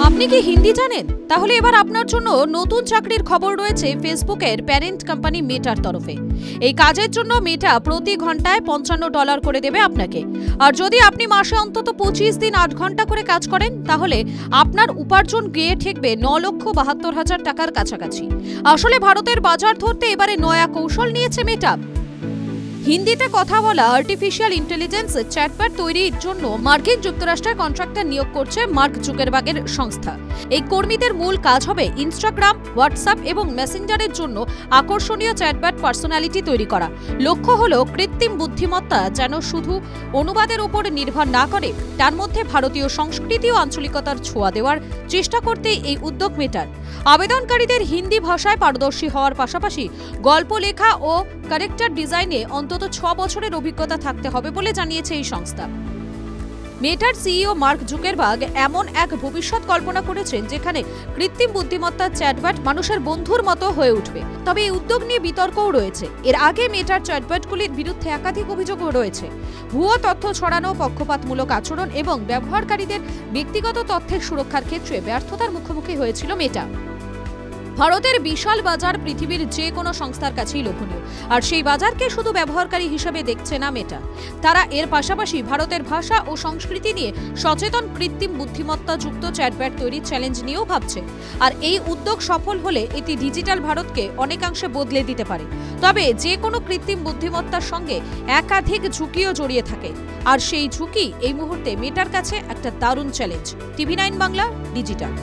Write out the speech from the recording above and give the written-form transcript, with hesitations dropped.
আপনি কি হিন্দি জানেন? তাহলে এবার আপনার জন্য নতুন চাকরির খবর রয়েছে ফেসবুকের প্যারেন্ট কোম্পানি মেটার তরফে। এই কাজের জন্য মেটা প্রতি ঘন্টায় $55 করে দেবে আপনাকে। আর যদি আপনি মাসে অন্তত 25 দিন 8 ঘন্টা করে কাজ করেন, তাহলে আপনার উপার্জন গিয়ে ঠেকবে 9,72,000 টাকার কাছাকাছি। আসলে ভারতের বাজার ধরতে এবারে নয়া কৌশল নিয়েছে মেটা। হিন্দিতে কথা বলা আর্টিফিশিয়াল ইন্টেলিজেন্স চ্যাটবট তৈরির জন্য মার্কিন যুক্তরাষ্ট্রের কন্ট্রাক্টর নিয়োগ করছে মার্ক জুকারবার্গের সংস্থা। এই কর্মীদের মূল কাজ হবে ইনস্টাগ্রাম, হোয়াটসঅ্যাপ এবং মেসেঞ্জারের জন্য আকর্ষণীয় চ্যাটবট পার্সোনালিটি তৈরি করা। লক্ষ্য হলো কৃত্রিম বুদ্ধিমত্তা যেন শুধু অনুবাদের উপর নির্ভর না করে, তার মধ্যে ভারতীয় সংস্কৃতি ও আঞ্চলিকতার ছোঁয়া দেওয়ার চেষ্টা করতে এই উদ্যোগ মেটার। আবেদনকারীদের হিন্দি ভাষায় পারদর্শী হওয়ার পাশাপাশি গল্প লেখা ও ক্যারেক্টার ডিজাইনে অন্তত 6 বছরের অভিজ্ঞতা থাকতে হবে বলে জানিয়েছে এই সংস্থা। মেটার সিইও মার্ক জুকারবার্গ এমন এক ভবিষ্যৎ কল্পনা করেছেন যেখানে কৃত্রিম বুদ্ধিমত্তার চ্যাটবট মানুষের বন্ধুর মতো হয়ে উঠবে। তবে এই উদ্যোগ নিয়ে বিতর্কও রয়েছে। এর আগে মেটার চ্যাটবটগুলির বিরুদ্ধে একাধিক অভিযোগও রয়েছে। ভুয়ো তথ্য ছড়ানো, পক্ষপাতমূলক আচরণ এবং ব্যবহারকারীদের ব্যক্তিগত তথ্যের সুরক্ষার ক্ষেত্রে ব্যর্থতার মুখোমুখি হয়েছিল মেটা। ভারতের বিশাল বাজার পৃথিবীর যে কোনো সংস্থার কাছেই লোভনীয়, আর সেই বাজারকে শুধু ব্যবহারকারী হিসেবে দেখছে না মেটা। তারা এর পাশাপাশি ভারতের ভাষা ও সংস্কৃতি নিয়ে সচেতন কৃত্রিম বুদ্ধিমত্তা যুক্ত চ্যাটবট তৈরির চ্যালেঞ্জ নিয়েও ভাবছে। আর এই উদ্যোগ সফল হলে এটি ডিজিটাল ভারতকে অনেকাংশে বদলে দিতে পারে। তবে যে কোনো কৃত্রিম বুদ্ধিমত্তার সঙ্গে একাধিক ঝুঁকিও জড়িয়ে থাকে, আর সেই ঝুঁকি এই মুহূর্তে মেটার কাছে একটা দারুণ চ্যালেঞ্জ। TV9 Bangla digital.